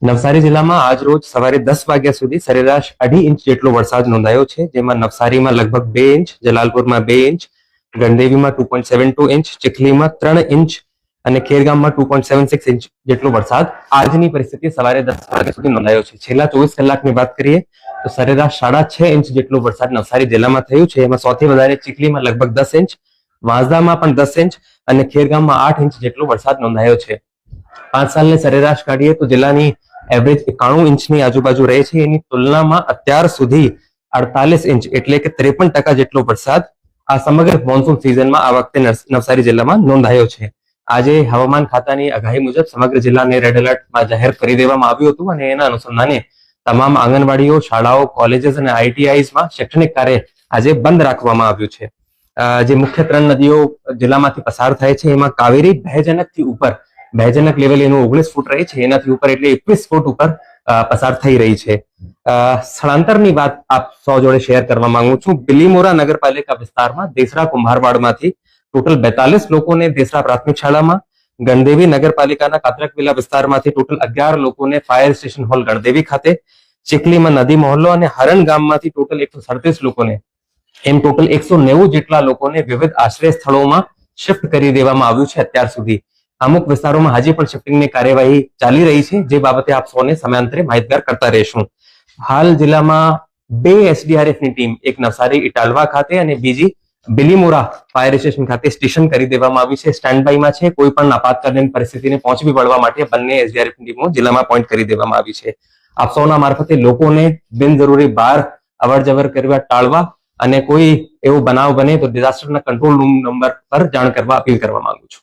નવસારી જિલ્લામાં આજ રોજ સવારે 10 વાગ્યા સુધી સરેરાશ 2.5 ઇંચ જેટલો વરસાદ નોંધાયો છે, જેમાં નવસારીમાં લગભગ 2 ઇંચ, જલાલપુરમાં 2 ઇંચ, ગણદેવીમાં 2.72 ઇંચ, ચીખલીમાં 3 ઇંચ અને ખેરગામમાં 2.76 ઇંચ જેટલો વરસાદ આજની પરિસ્થિતિ સવારે 10 વાગ્યા સુધી નોંધાયો છે. છેલ્લા 24 કલાકની વાત કરીએ તો સરેરાશ 6.5 ઇંચ જેટલો વરસાદ નવસારી જિલ્લામાં થયું છે. એમાં સૌથી વધારે ચીખલીમાં લગભગ 10 ઇંચ, વાંસદામાં પણ 10 ઇંચ અને ખેરગામમાં 8 ઇંચ જેટલો વરસાદ નોંધાયો છે. 5 સાલની સરેરાશ કાઢીએ તો જિલ્લાની એવરેજ 91 ઇંચની આજુબાજુ રહે છે. એની તુલનામાં અત્યાર સુધી 48 ઇંચ એટલે કે 53% જેટલો વરસાદ આ સમગ્ર મોન્સૂન સિઝનમાં આ વખતે નવસારી જિલ્લામાં નોંધાયો છે. આજે હવામાન ખાતાની આગાહી મુજબ સમગ્ર જિલ્લાને રેડ એલર્ટમાં જાહેર કરી દેવામાં આવ્યું હતું અને એના અનુસંધાને તમામ આંગણવાડીઓ, શાળાઓ, કોલેજીસ અને આઈટીઆઈઝમાં શૈક્ષણિક કાર્ય આજે બંધ રાખવામાં આવ્યું છે. જે મુખ્ય 3 નદીઓ જિલ્લામાંથી પસાર થાય છે એમાં કાવેરી ભયજનકથી ઉપર, ભયજનક લેવલ એનું 19 ફૂટ રહે છે, એનાથી ઉપર એટલે 21 ફૂટ ઉપર પસાર થઈ રહી છે. સ્થળાંતરની વાત આપ સૌ જોડે શેર કરવા માંગુ છું. બિલીમોરા નગરપાલિકા વિસ્તારમાં દેસરા કુંભારવાડમાંથી ટોટલ 42 લોકોને દેસરા પ્રાથમિક શાળામાં, ગણદેવી નગરપાલિકાના કાતરકવિલા વિસ્તારમાંથી ટોટલ 11 લોકોને ફાયર સ્ટેશન હોલ ગણદેવી ખાતે, ચીખલીમાં નદી મહોલ્લો અને હરણ ગામમાંથી ટોટલ 137 લોકોને એમ ટોટલ 190 જેટલા લોકોને વિવિધ આશ્રય સ્થળોમાં શિફ્ટ કરી દેવામાં આવ્યું છે. અત્યાર સુધી અમુક વિસ્તારોમાં હજી પણ શિફ્ટિંગની કાર્યવાહી ચાલી રહી છે, જે બાબતે આપ સૌને સમયાંતરે માહિતગાર કરતા રહીશું. હાલ જિલ્લામાં 2 એસડીઆરએફની ટીમ, એક નવસારી ઇટાલવા ખાતે અને બીજી બિલીમોરા ફાયર સ્ટેશન ખાતે સ્ટેશન કરી દેવામાં આવી છે, સ્ટેન્ડ બાયમાં છે. કોઈ પણ આપાતકાલીન પરિસ્થિતિને પહોંચી વળવા માટે બંને એસડીઆરએફની ટીમો જિલ્લામાં પોઈન્ટ કરી દેવામાં આવી છે. આપ સૌના મારફતે લોકોને બિનજરૂરી બહાર અવર જવર કરવા ટાળવા અને કોઈ એવો બનાવ બને તો ડિઝાસ્ટરના કંટ્રોલ રૂમ નંબર પર જાણ કરવા અપીલ કરવા માંગુ છું.